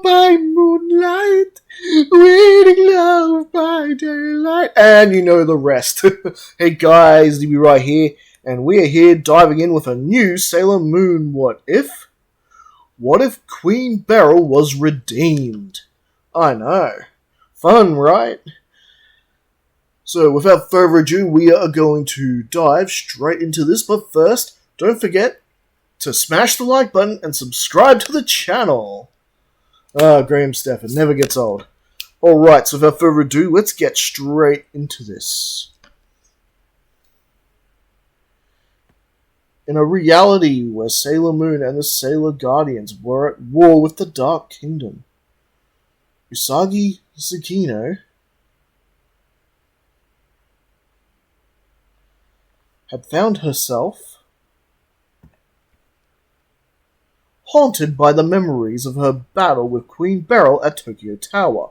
by moonlight, waiting love by daylight. And you know the rest. Hey guys, DB right here, and we are here diving in with a new Sailor Moon What If? What if Queen Beryl was redeemed? I know. Fun, right? So, without further ado, we are going to dive straight into this, but first, don't forget to smash the like button and subscribe to the channel. Graham Stafford never gets old. Alright, so without further ado, let's get straight into this. In a reality where Sailor Moon and the Sailor Guardians were at war with the Dark Kingdom, Usagi Tsukino had found herself haunted by the memories of her battle with Queen Beryl at Tokyo Tower.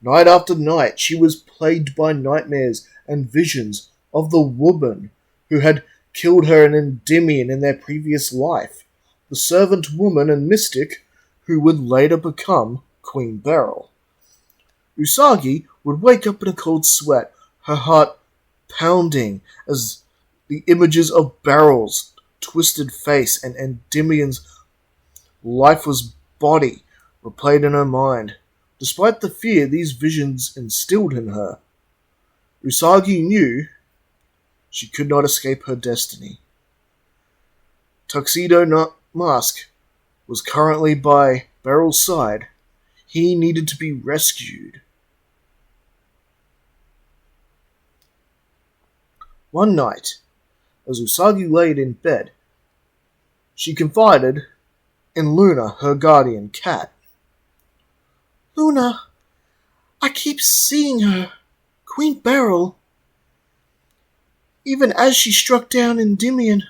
Night after night, she was plagued by nightmares and visions of the woman who had killed her and Endymion in their previous life, the servant woman and mystic who would later become Queen Beryl. Usagi would wake up in a cold sweat, her heart pounding as the images of Beryl's twisted face and Endymion's lifeless body were played in her mind. Despite the fear these visions instilled in her, Usagi knew she could not escape her destiny. Tuxedo Mask was currently by Beryl's side. He needed to be rescued. One night, as Usagi laid in bed, she confided in Luna, her guardian cat. "Luna, I keep seeing her, Queen Beryl. Even as she struck down Endymion,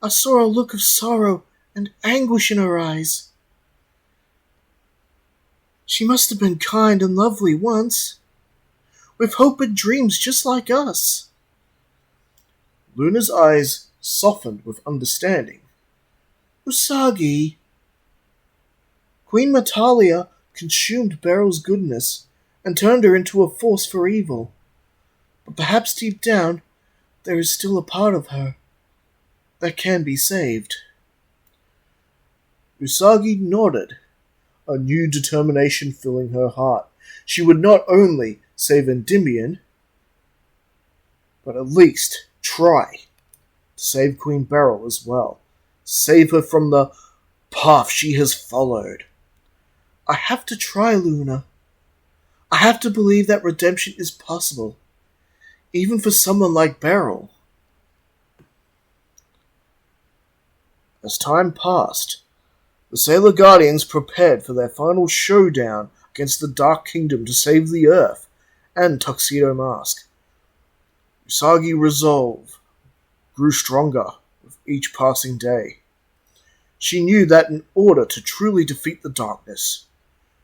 I saw a look of sorrow and anguish in her eyes. She must have been kind and lovely once, with hope and dreams just like us." Luna's eyes softened with understanding. "Usagi, Queen Matalia consumed Beryl's goodness and turned her into a force for evil. But perhaps deep down, there is still a part of her that can be saved." Usagi nodded, a new determination filling her heart. She would not only save Endymion, but at least try to save Queen Beryl as well. Save her from the path she has followed. "I have to try, Luna. I have to believe that redemption is possible, even for someone like Beryl." As time passed, the Sailor Guardians prepared for their final showdown against the Dark Kingdom to save the Earth and Tuxedo Mask. Usagi's resolve grew stronger with each passing day. She knew that in order to truly defeat the darkness,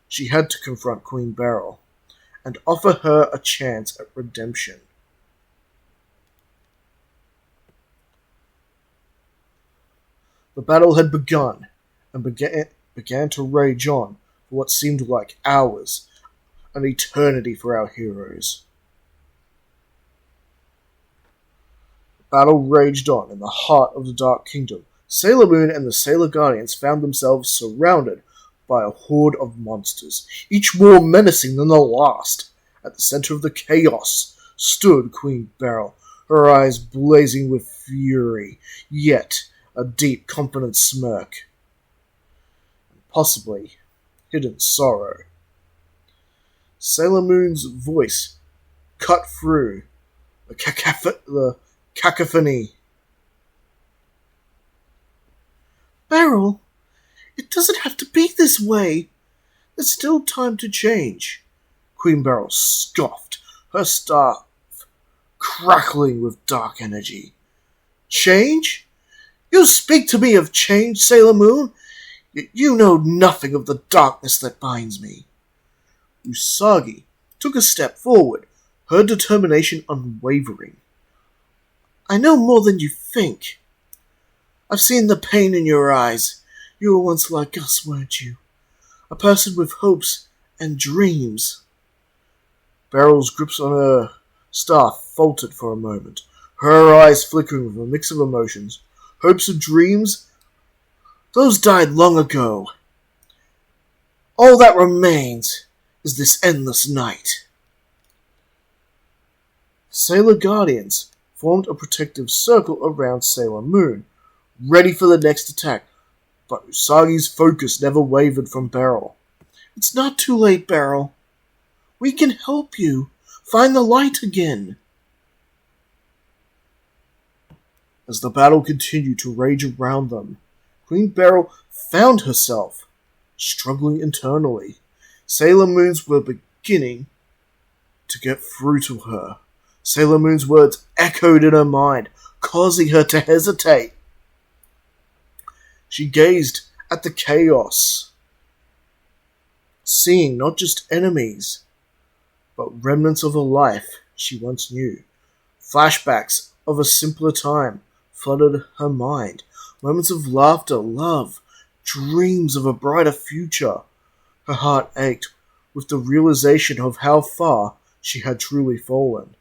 she had to confront Queen Beryl and offer her a chance at redemption. The battle had begun and began to rage on for what seemed like hours, an eternity for our heroes. The battle raged on in the heart of the Dark Kingdom. Sailor Moon and the Sailor Guardians found themselves surrounded by a horde of monsters, each more menacing than the last. At the center of the chaos stood Queen Beryl, her eyes blazing with fury, yet a deep, confident smirk, and possibly hidden sorrow. Sailor Moon's voice cut through the cacophony. "Beryl, it doesn't have to be this way. There's still time to change." Queen Beryl scoffed, her staff crackling with dark energy. "Change? You speak to me of change, Sailor Moon, yet you know nothing of the darkness that binds me." Usagi took a step forward, her determination unwavering. "I know more than you think. I've seen the pain in your eyes. You were once like us, weren't you? a person with hopes and dreams. Beryl's grips on her staff faltered for a moment, her eyes flickering with a mix of emotions. Hopes and dreams? Those died long ago. All that remains is this endless night. Sailor Guardians formed a protective circle around Sailor Moon, ready for the next attack, but Usagi's focus never wavered from Beryl. It's not too late, Beryl. We can help you find the light again. As the battle continued to rage around them, Queen Beryl found herself struggling internally. Sailor Moon's were beginning to get through to her. Sailor Moon's words echoed in her mind, causing her to hesitate. She gazed at the chaos, seeing not just enemies, but remnants of a life she once knew. Flashbacks of a simpler time flooded her mind. Moments of laughter, love, dreams of a brighter future. Her heart ached with the realization of how far she had truly fallen.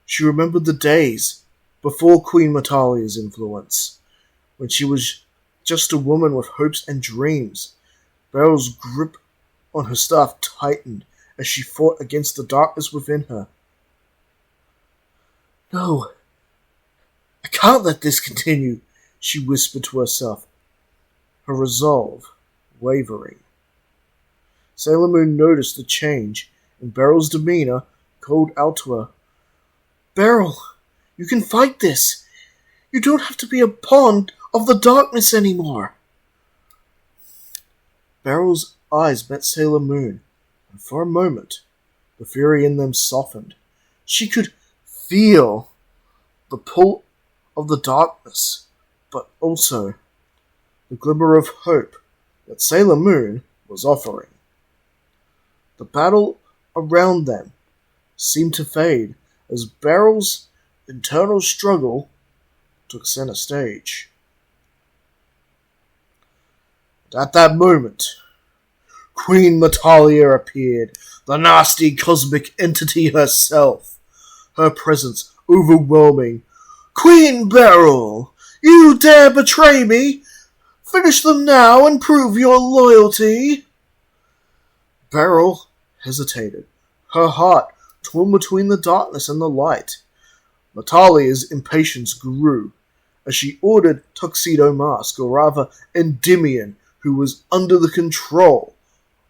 She remembered the days before Queen Matalia's influence, when she was just a woman with hopes and dreams. Beryl's grip on her staff tightened as she fought against the darkness within her. No, I can't let this continue, she whispered to herself, her resolve wavering. Sailor Moon noticed the change in Beryl's demeanor, called out to her, Beryl, you can fight this. You don't have to be a pawn of the darkness anymore. Beryl's eyes met Sailor Moon, and for a moment, the fury in them softened. She could feel the pull of the darkness, but also the glimmer of hope that Sailor Moon was offering. The battle around them seemed to fade as Beryl's internal struggle took center stage. At that moment, Queen Matalia appeared, the nasty cosmic entity herself, her presence overwhelming. Queen Beryl, you dare betray me? Finish them now and prove your loyalty. Beryl hesitated, her heart torn between the darkness and the light. Matalia's impatience grew as she ordered Tuxedo Mask, or rather Endymion, who was under the control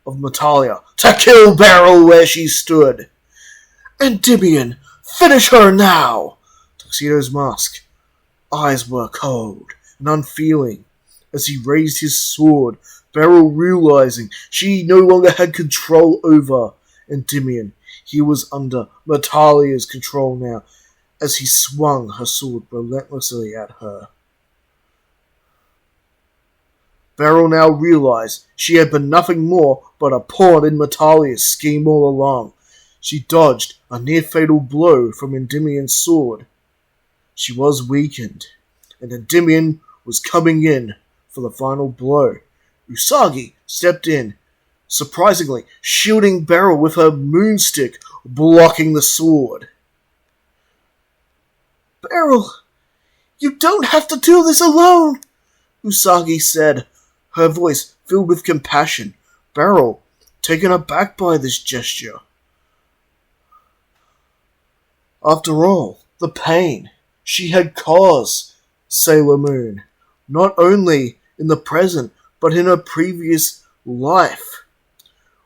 of Matalia, to kill Beryl where she stood. Endymion, finish her now! Tuxedo's Mask eyes were cold and unfeeling as he raised his sword, Beryl realizing she no longer had control over Endymion. He was under Matalia's control now, as he swung her sword relentlessly at her. Beryl now realized she had been nothing more but a pawn in Matalia's scheme all along. She dodged a near-fatal blow from Endymion's sword. She was weakened, and Endymion was coming in for the final blow. Usagi stepped in, surprisingly shielding Beryl with her moonstick, blocking the sword. Beryl, you don't have to do this alone, Usagi said, her voice filled with compassion. Beryl, taken aback by this gesture. After all, the pain she had caused Sailor Moon, not only in the present, but in her previous life,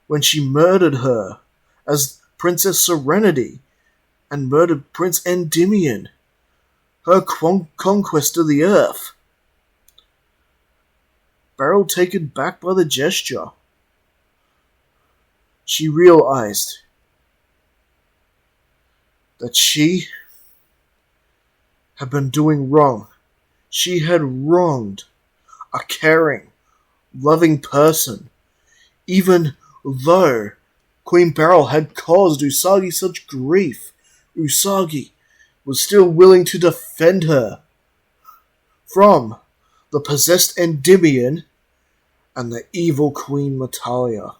when she murdered her as Princess Serenity and murdered Prince Endymion, her conquest of the earth. Beryl, taken back by the gesture, she realized that she had been doing wrong. She had wronged a caring, loving person, even though Queen Beryl had caused Usagi such grief. Usagi was still willing to defend her from the possessed Endymion and the evil Queen Matalia.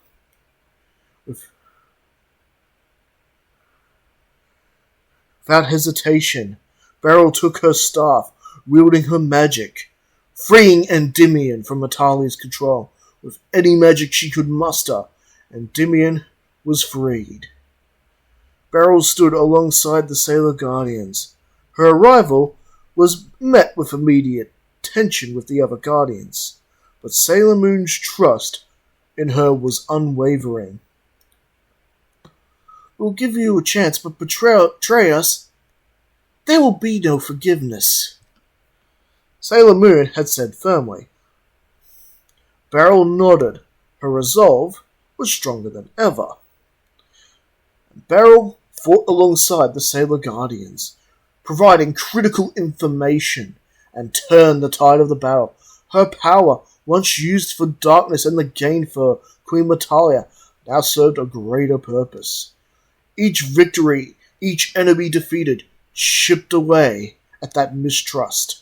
Without hesitation, Beryl took her staff, wielding her magic, freeing Endymion from Matalia's control. With any magic she could muster, Endymion was freed. Beryl stood alongside the Sailor Guardians. Her arrival was met with immediate tension with the other Guardians, but Sailor Moon's trust in her was unwavering. "We'll give you a chance, but betray us, there will be no forgiveness," Sailor Moon had said firmly. Beryl nodded. Her resolve was stronger than ever. Beryl fought alongside the Sailor Guardians, providing critical information and turned the tide of the battle. Her power, once used for darkness and the gain for Queen Matalia, now served a greater purpose. Each victory, each enemy defeated, chipped away at that mistrust.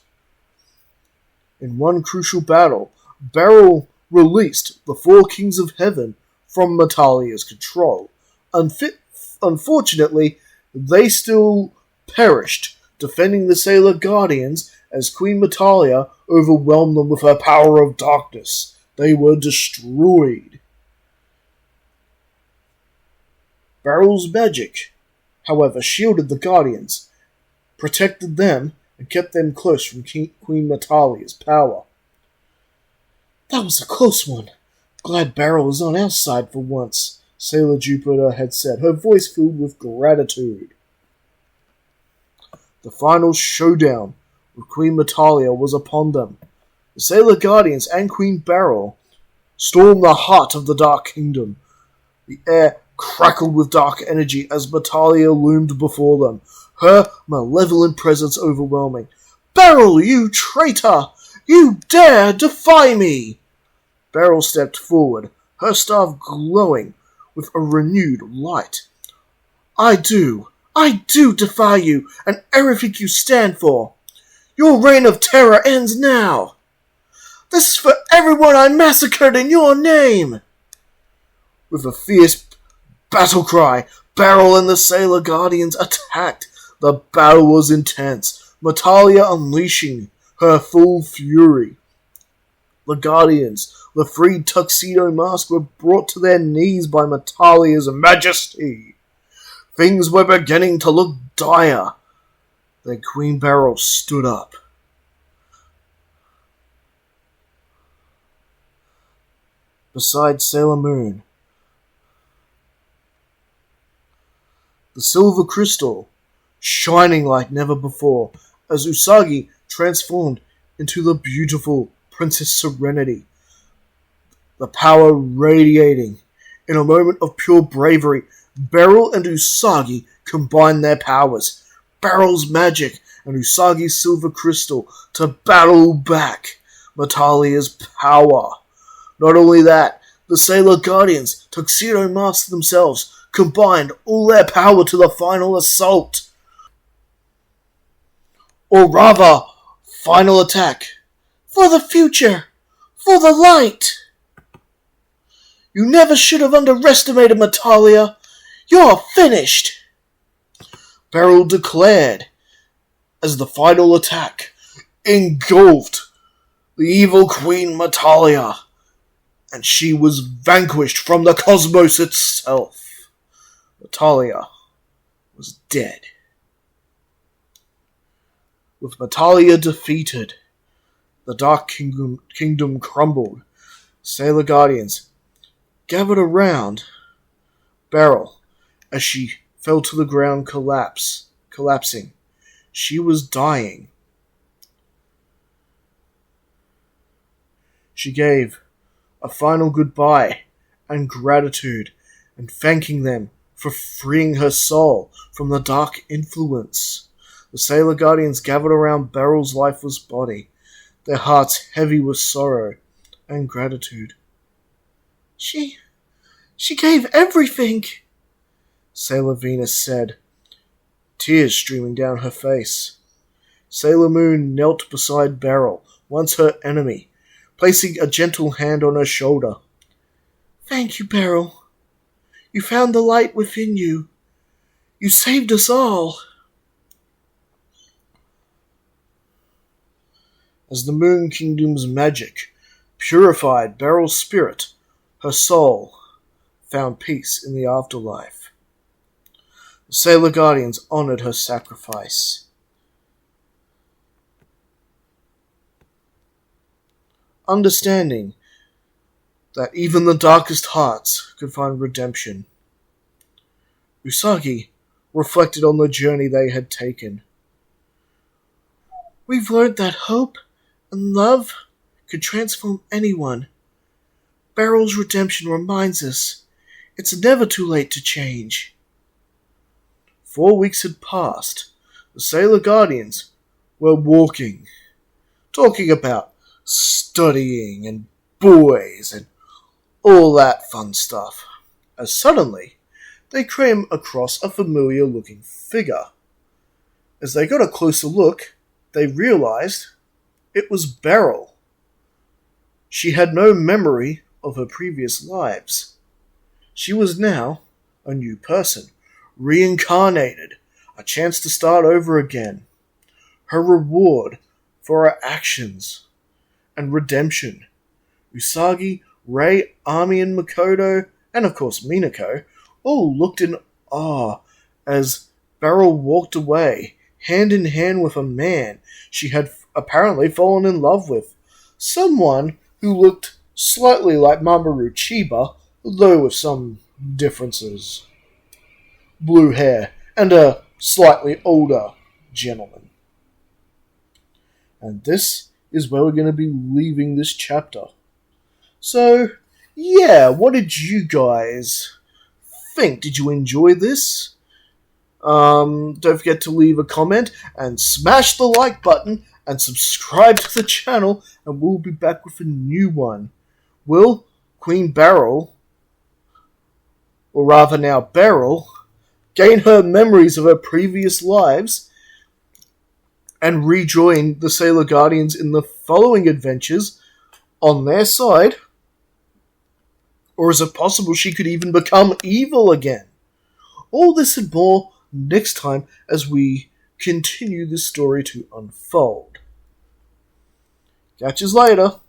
In one crucial battle, Beryl released the four kings of heaven from Matalia's control. Unfortunately, they still perished, defending the Sailor Guardians as Queen Matalia overwhelmed them with her power of darkness. They were destroyed. Beryl's magic, however, shielded the Guardians, protected them, and kept them close from Queen Matalia's power. "That was a close one. Glad Beryl is on our side for once," Sailor Jupiter had said, her voice filled with gratitude. The final showdown with Queen Matalia was upon them. The Sailor Guardians and Queen Beryl stormed the heart of the Dark Kingdom. The air crackled with dark energy as Matalia loomed before them, her malevolent presence overwhelming. "Beryl, you traitor! You dare defy me!" Beryl stepped forward, her staff glowing with a renewed light. I do defy you and everything you stand for. Your reign of terror ends now. This is for everyone I massacred in your name." With a fierce battle cry, Beryl and the Sailor Guardians attacked. The battle was intense, Matalia unleashing her full fury. The Guardians, the freed Tuxedo Mask, were brought to their knees by Matalia's majesty. Things were beginning to look dire. Then Queen Beryl stood up. Beside Sailor Moon, the silver crystal shining like never before as Usagi transformed into the beautiful Princess Serenity, the power radiating. In a moment of pure bravery, Beryl and Usagi combined their powers, Beryl's magic and Usagi's silver crystal, to battle back Matalia's power. Not only that, the Sailor Guardians, Tuxedo Masks themselves, combined all their power to the final assault. Or rather, final attack. For the future! For the light! You never should have underestimated Matalia. You're finished! Beryl declared as the final attack engulfed the evil Queen Matalia, and she was vanquished from the cosmos itself. Matalia was dead. With Matalia defeated, the Dark Kingdom crumbled. Sailor Guardians gathered around Beryl as she fell to the ground collapsing. She was dying. She gave a final goodbye and gratitude and thanking them for freeing her soul from the dark influence. The Sailor Guardians gathered around Beryl's lifeless body, their hearts heavy with sorrow and gratitude. She gave everything, Sailor Venus said, tears streaming down her face. Sailor Moon knelt beside Beryl, once her enemy, placing a gentle hand on her shoulder. "Thank you, Beryl. You found the light within you. You saved us all." As the Moon Kingdom's magic purified Beryl's spirit, her soul found peace in the afterlife. The Sailor Guardians honored her sacrifice. Understanding that even the darkest hearts could find redemption. Usagi reflected on the journey they had taken. "We've learned that hope and love could transform anyone. Beryl's redemption reminds us it's never too late to change." 4 weeks had passed. The Sailor Guardians were walking, talking about studying and boys and all that fun stuff, as suddenly they came across a familiar-looking figure. As they got a closer look, they realized it was Beryl. She had no memory of her previous lives. She was now a new person, reincarnated, a chance to start over again. Her reward for her actions and redemption. Usagi, Rei, Ami, and Makoto, and of course Minako, all looked in awe as Beryl walked away, hand in hand with a man she had apparently fallen in love with. Someone who looked slightly like Mamoru Chiba, though with some differences. Blue hair, and a slightly older gentleman. And this is where we're going to be leaving this chapter. So, yeah, what did you guys think? Did you enjoy this? Don't forget to leave a comment and smash the like button and subscribe to the channel, and we'll be back with a new one. Will Queen Beryl, or rather now Beryl, gain her memories of her previous lives and rejoin the Sailor Guardians in the following adventures on their side? Or is it possible she could even become evil again? All this and more next time as we continue this story to unfold. Catch us later.